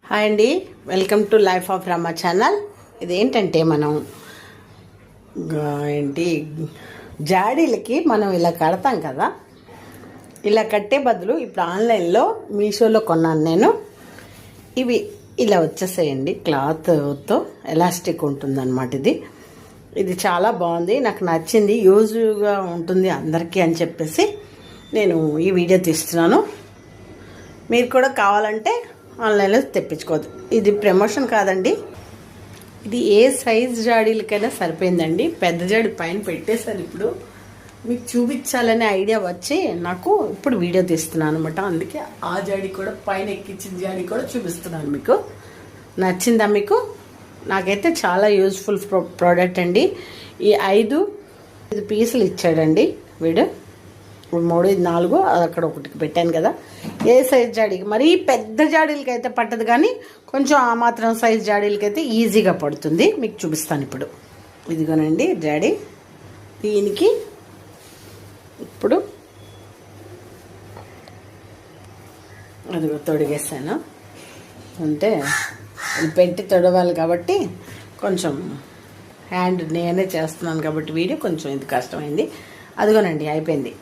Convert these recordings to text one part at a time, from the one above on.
Hi అండి, welcome to life of Rama channel. ఇదేంటంటే మనం ఏంటి జాడీలకి మనం ఇలా కడతాం కదా, ఇలా కట్టే బదులు ఇప్పుడు ఆన్లైన్లో మీషోలో కొన్నాను నేను. ఇవి ఇలా వచ్చేసాయండి, క్లాత్తో ఎలాస్టిక్ ఉంటుందన్నమాట. ఇది చాలా బాగుంది, నాకు నచ్చింది, యూజ్గా ఉంటుంది అందరికీ అని చెప్పేసి నేను ఈ వీడియో తీస్తున్నాను. మీరు కూడా కావాలంటే ఆన్లైన్లో తెప్పించుకోవద్దు. ఇది ప్రమోషన్ కాదండి, ఇది ఏ సైజ్ జాడీలకైనా సరిపోయిందండి. పెద్ద జాడి పైన పెట్టేశాను, ఇప్పుడు మీకు చూపించాలనే ఐడియా వచ్చి నాకు ఇప్పుడు వీడియో తీస్తున్నాను అనమాట. అందుకే ఆ జాడీ కూడా పైన ఎక్కించిన జాడీ కూడా చూపిస్తున్నాను. మీకు నచ్చిందా? మీకు నాకైతే చాలా యూజ్ఫుల్ ప్రోడక్ట్ అండి. ఈ 5 పీసులు ఇచ్చాడండి వీడు. 3, 4 అక్కడ ఒకటికి పెట్టాను కదా. ఏ సైజ్ జాడీకి, మరీ పెద్ద జాడీలకి అయితే పట్టదు, కానీ కొంచెం ఆ మాత్రం సైజ్ జాడీలకైతే ఈజీగా పడుతుంది. మీకు చూపిస్తాను ఇప్పుడు. ఇదిగోనండి జాడీ. దీనికి ఇప్పుడు అదిగో తొడిగేసాను. అంటే ఇది పెట్టి తొడవాలి కాబట్టి కొంచెం హ్యాండ్ నేనే చేస్తున్నాను కాబట్టి వీడియో కొంచెం ఇది కష్టమైంది. అదిగోనండి అయిపోయింది.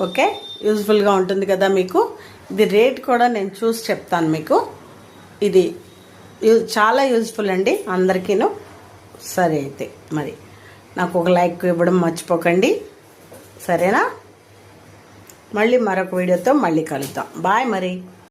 ఓకే, యూజ్ఫుల్గా ఉంటుంది కదా మీకు. ఇది రేట్ కూడా నేను చూసి చెప్తాను మీకు. ఇది చాలా యూజ్ఫుల్ అండి అందరికీను. సరే అయితే మరి నాకు ఒక లైక్ ఇవ్వడం మర్చిపోకండి, సరేనా? మళ్ళీ మరొక వీడియోతో మళ్ళీ కలుద్దాం. బాయ్ మరి.